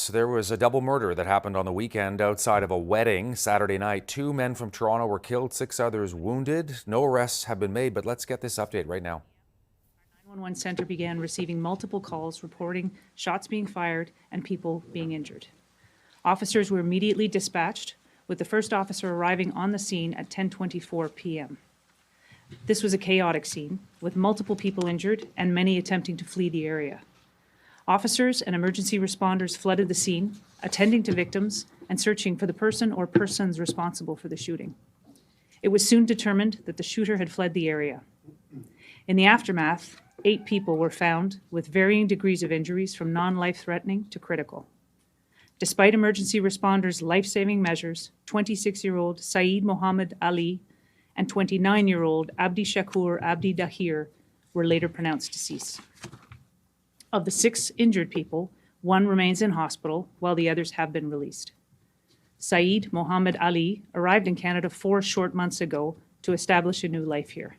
Yes, there was a double murder that happened on the weekend outside of a wedding Saturday night. 2 men from Toronto were killed, 6 others wounded. No arrests have been made, but let's get this update right now. Our 911 center began receiving multiple calls reporting shots being fired and people being injured. Officers were immediately dispatched, with the first officer arriving on the scene at 10:24 p.m. This was a chaotic scene, with multiple people injured and many attempting to flee the area. Officers and emergency responders flooded the scene, attending to victims and searching for the person or persons responsible for the shooting. It was soon determined that the shooter had fled the area. In the aftermath, 8 people were found with varying degrees of injuries from non-life-threatening to critical. Despite emergency responders' life-saving measures, 26-year-old Saeed Mohammed Ali and 29-year-old Abdi Shakur Abdi Dahir were later pronounced deceased. Of the 6 injured people, 1 remains in hospital, while the others have been released. Saeed Mohammed Ali arrived in Canada 4 short months ago to establish a new life here.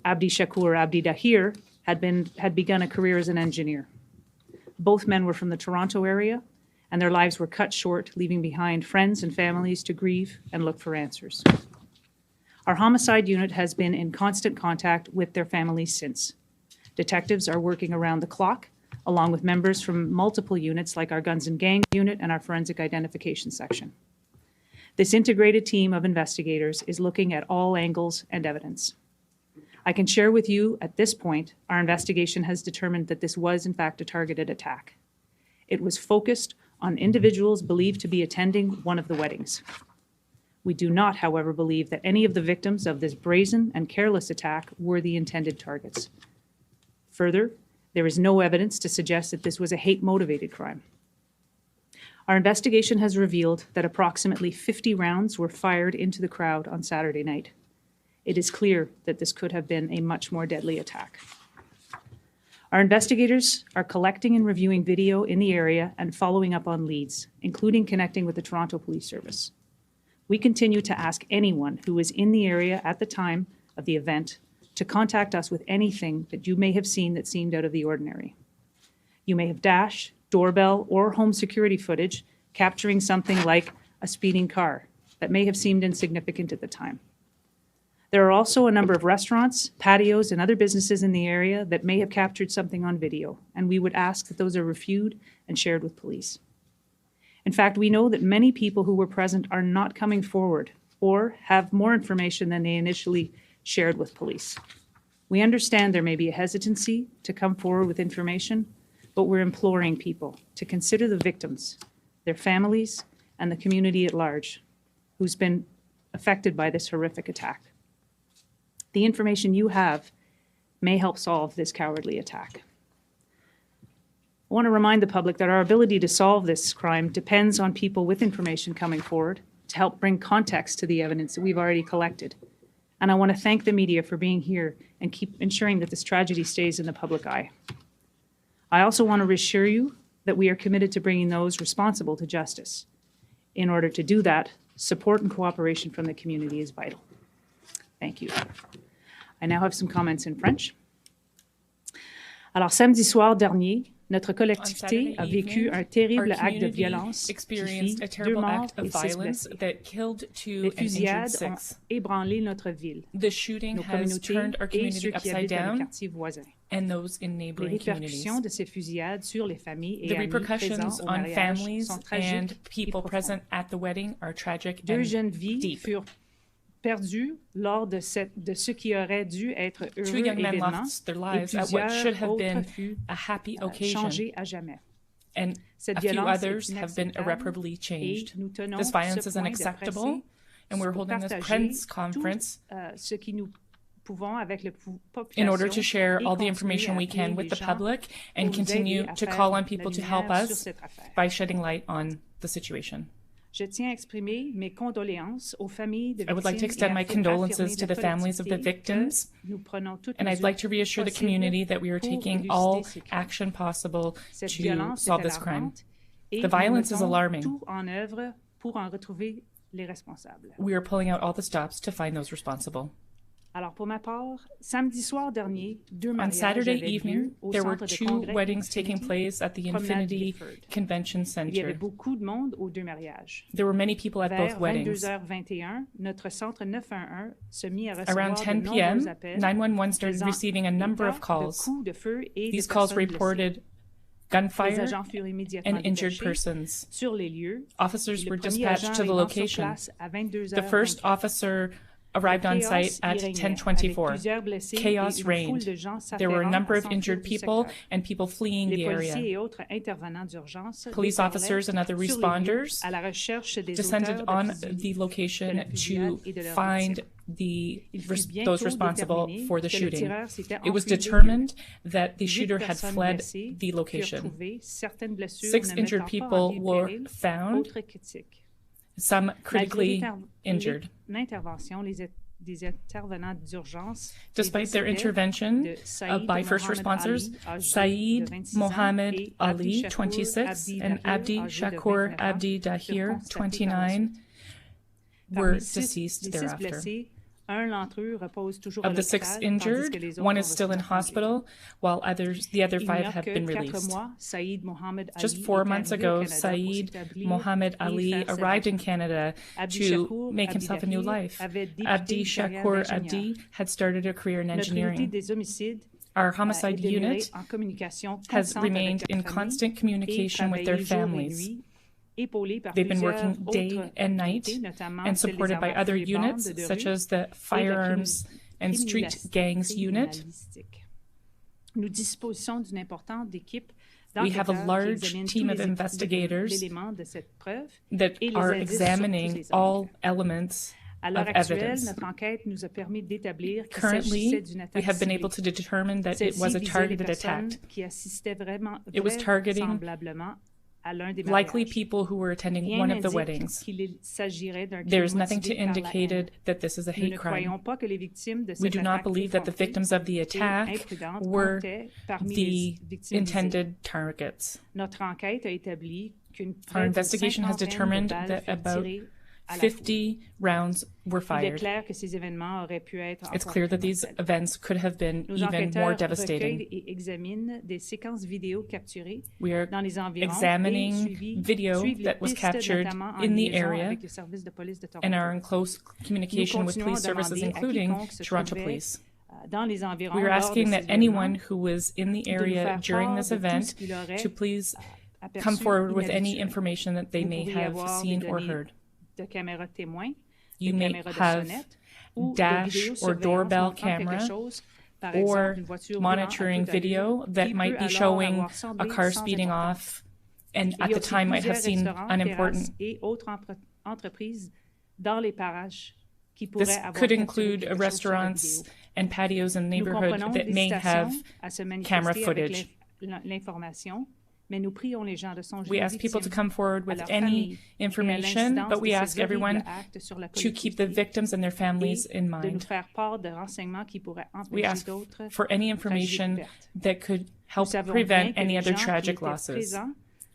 Abdi Shakur Abdi Dahir had begun a career as an engineer. Both men were from the Toronto area, and their lives were cut short, leaving behind friends and families to grieve and look for answers. Our homicide unit has been in constant contact with their families since. Detectives are working around the clock, along with members from multiple units like our Guns and Gangs unit and our Forensic Identification section. This integrated team of investigators is looking at all angles and evidence. I can share with you at this point, our investigation has determined that this was in fact a targeted attack. It was focused on individuals believed to be attending one of the weddings. We do not, however, believe that any of the victims of this brazen and careless attack were the intended targets. Further, there is no evidence to suggest that this was a hate-motivated crime. Our investigation has revealed that approximately 50 rounds were fired into the crowd on Saturday night. It is clear that this could have been a much more deadly attack. Our investigators are collecting and reviewing video in the area and following up on leads, including connecting with the Toronto Police Service. We continue to ask anyone who was in the area at the time of the event to contact us with anything that you may have seen that seemed out of the ordinary. You may have dash, doorbell, or home security footage capturing something like a speeding car that may have seemed insignificant at the time. There are also a number of restaurants, patios, and other businesses in the area that may have captured something on video, and we would ask that those are reviewed and shared with police. In fact, we know that many people who were present are not coming forward or have more information than they initially shared with police. We understand there may be a hesitancy to come forward with information, but we're imploring people to consider the victims, their families, and the community at large who's been affected by this horrific attack. The information you have may help solve this cowardly attack. I want to remind the public that our ability to solve this crime depends on people with information coming forward to help bring context to the evidence that we've already collected. And I want to thank the media for being here and keep ensuring that this tragedy stays in the public eye. I also want to reassure you that we are committed to bringing those responsible to justice. In order to do that, support and cooperation from the community is vital. Thank you. I now have some comments in French. Alors, samedi soir dernier, notre collectivité a vécu un terrible acte de violence qui fit 2 morts et 6 blessés. Les fusillades ont ébranlé notre ville, nos communautés et ceux qui habitent dans les quartiers voisins. Les répercussions de ces fusillades sur les familles et amis présents au mariage sont tragiques et profondes. 2 jeunes vies furent perdus lors de ce qui aurait dû être heureux événement et plusieurs autres furent changés à jamais. Cette violence est inacceptable et nous tenons ce point de presse pour partager tout ce qui nous pouvons avec la population in order to share all the information we can with the public and continue to call on people to help us by shedding light on the situation. Je tiens à exprimer mes condoléances aux familles de victimes. I would like to extend my condolences to the families of the victims, and I'd like to reassure the community that we are taking all action possible to solve this crime. The violence is alarming. We are pulling out all the stops to find those responsible. Alors, pour ma part, samedi soir dernier, deux On mariages Saturday avaient lieu evening, au there were centre de two congrès weddings taking Infinity, place at the promenade Infinity Gifford. Convention Il y avait Center. beaucoup de monde aux deux mariages. There were many people at both Vers weddings. 22h21, notre centre 911 se mit à Around recevoir 10 de p.m., nombreux appels 911 started faisant receiving a number of état de calls. coups de feu et These de calls personnes blessées. reported Les gunfire agents furent immédiatement and injured détachés persons. sur les lieux. Officers Le were premier dispatched agent to the arrivant sur location. place à 22h24. The first officer arrived on site at 10:24. Chaos reigned. There were a number of injured people and people fleeing the area. Police officers and other responders descended on the location to find those responsible for the shooting. It was determined that the shooter had fled the location. 6 injured people were found, some critically injured. Despite their intervention by first responders, Saeed Mohammed Ali, 26, and Abdi Shakur Abdi Dahir, 29, were deceased thereafter. Of the 6 injured, 1 is still in hospital, while the other 5 have been released. Just 4 months ago, Saeed Mohammed Ali arrived in Canada to make himself a new life. Abdi Shakur Abdi had started a career in engineering. Our homicide unit has remained in constant communication with their families. They've been working day and night and supported by other units such as the Firearms and Street Gangs Unit. We have a large team of investigators that are examining all elements of evidence. Currently, we have been able to determine that it was a targeted attack. It was targeting likely people who were attending one of the weddings. There is nothing to indicate that this is a hate crime. We do not believe that the victims of the attack were the intended targets. Our investigation has determined that about 50 rounds were fired. It's clear that these events could have been even more devastating. We are examining video that was captured in the area and are in close communication with police services, including Toronto Police. We are asking that anyone who was in the area during this event to please come forward with any information that they may have seen or heard. You may have dash or doorbell camera or monitoring video that might be showing a car speeding off and at the time might have seemed unimportant. This could include restaurants and patios in the neighborhood that may have camera footage. We ask people to come forward with any information, but we ask everyone to keep the victims and their families in mind. We ask for any information that could help prevent any other tragic losses.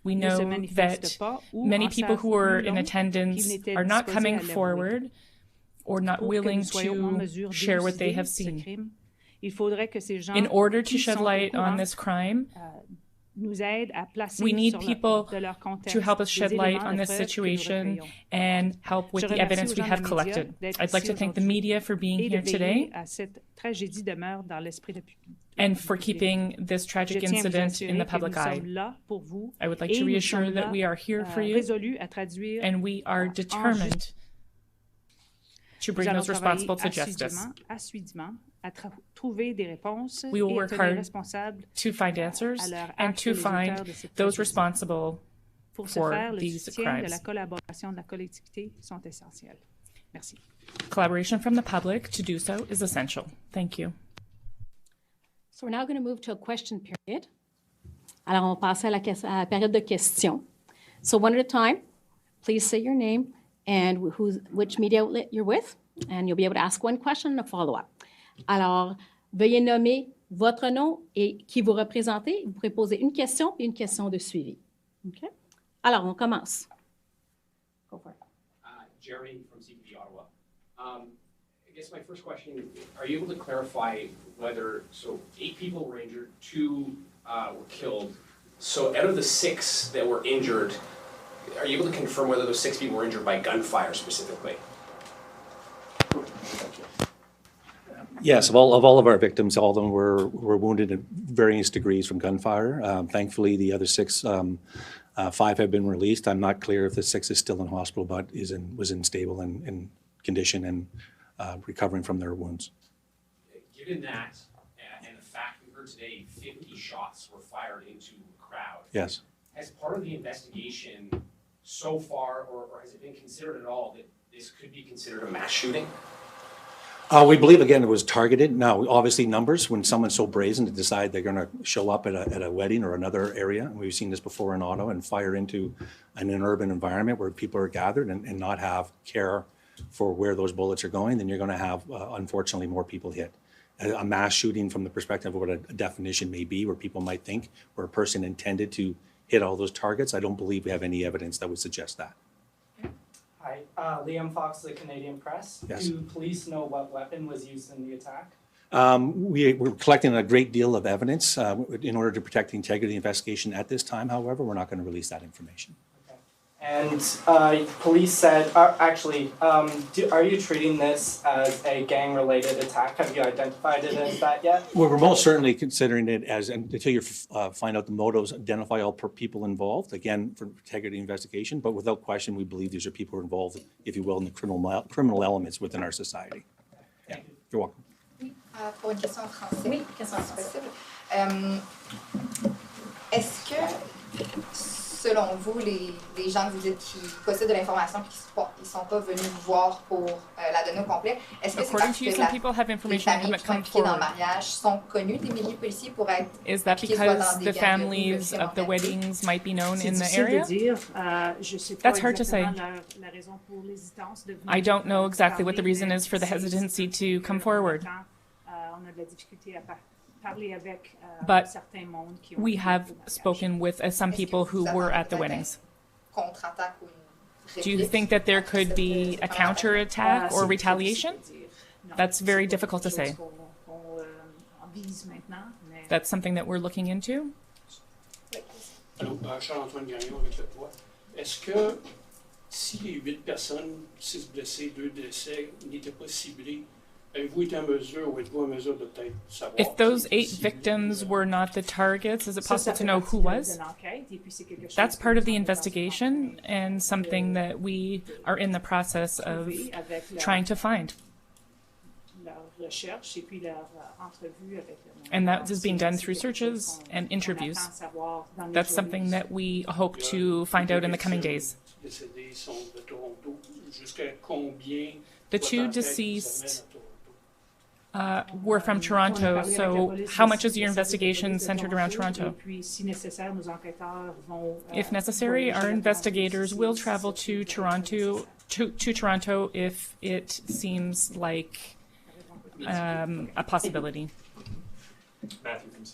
We know that many people who are in attendance are not coming forward or not willing to share what they have seen. In order to shed light on this crime, we need people to help us shed light on this situation and help with the evidence we have collected. I'd like to thank the media for being here today and for keeping this tragic incident in the public eye. I would like to reassure that we are here for you and we are determined to bring those responsible to justice. We will work hard to find answers and to find those responsible for these crimes. Collaboration from the public to do so is essential. Thank you. So we're now going to move to a question period. Alors, on va passer à la période de questions. So one at a time, please say your name and which media outlet you're with, and you'll be able to ask one question and a follow-up. Alors, veuillez nommer votre nom et qui vous représentez. Vous pourrez poser une question et une question de suivi. OK? Alors, on commence. Go for it. Jeremy from CPD Ottawa. I guess my first question, are you able to clarify whether, so 8 people were injured, 2 were killed. So out of the 6 that were injured, are you able to confirm whether those 6 people were injured by gunfire specifically? Yes, of all of our victims, all of them were wounded in various degrees from gunfire. Thankfully, the other 6, 5 have been released. I'm not clear if the 6th is still in hospital, but was in stable and condition and recovering from their wounds. Given that, and the fact we heard today 50 shots were fired into a crowd. Yes. Has part of the investigation so far, or has it been considered at all that this could be considered a mass shooting? We believe, again, it was targeted. Now, obviously, numbers, when someone's so brazen to decide they're going to show up at a wedding or another area, and we've seen this before in Ottawa, and fire into an urban environment where people are gathered and not have care for where those bullets are going, then you're going to have, unfortunately, more people hit. A mass shooting from the perspective of what a definition may be, where people might think, where a person intended to hit all those targets, I don't believe we have any evidence that would suggest that. Hi, Liam Fox, the Canadian Press. Yes. Do police know what weapon was used in the attack? We're collecting a great deal of evidence in order to protect the integrity of the investigation at this time. However, we're not going to release that information. Okay. And police said, are you treating this as a gang-related attack? Have you identified it as that yet? Well, we're most certainly considering it as, until you find out the motives, identify all people involved, again, for integrity investigation, but without question, we believe these are people who are involved, if you will, in the criminal elements within our society. Yeah. You're welcome. Pour une question en français. Oui, question en si français. possible. Est-ce que, selon vous, les gens que vous dites qui possèdent de l'information et qui ne sont pas venus vous voir pour la donner au complet, est-ce que c'est According parce to you, que some people have les information that familles haven't qui sont come impliquées dans le forward? mariage sont connues des milieux policiers pour être Is that impliquées soit because dans des the gangs de rue, le families crime of the organisé? weddings might be known C'est in the difficile area? de dire. Je sais pas That's hard to say. exactement la raison pour l'hésitance de venir I don't know exactly what the parler, reason mais is for the c'est- hesitancy to come en forward. même temps, on a de la difficulté à parler avec But certains mondes qui ont We été have au mariage. spoken with some Est-ce que people who vous were attendez at the peut-être weddings. un contre-attaque ou une Do you réplique think that there après could cette be a première attaque? counterattack C'est or très retaliation? difficile de dire. Non, That's c'est very pas difficult to quelque chose say. qu'on vise maintenant, mais That's something that we're looking into. Allô, Charles-Antoine Gagnon avec le poids. Est-ce que si les 8 personnes, 6 blessés, 2 décès, n'étaient pas ciblés, avez-vous été en mesure ou êtes-vous en mesure de peut-être savoir? If those qui 8 était ciblé? victims were not the targets, is it ça, possible ça to fait know partie who was? de l'enquête, et puis c'est quelque chose That's que part of nous the sommes dans investigation and something that we are in the process of trouver avec leur- trying to find. leur recherche et puis leur entrevue avec le monde. And that is being done C'est through quelque chose searches qu'on- and qu'on interviews. attend savoir dans les That's jours something qui that we hope to find out in the coming days. Les décédés sont de Toronto. Jusqu'à combien? The votre two enquête vous deceased amène à Toronto? Were from Toronto, so how much is your investigation centered around Toronto? Et puis, si nécessaire, nos enquêteurs vont, If necessary, voyager our là-dedans investigators si- will si- travel si- to Toronto if it seems like a possibility. Matthew from CBC.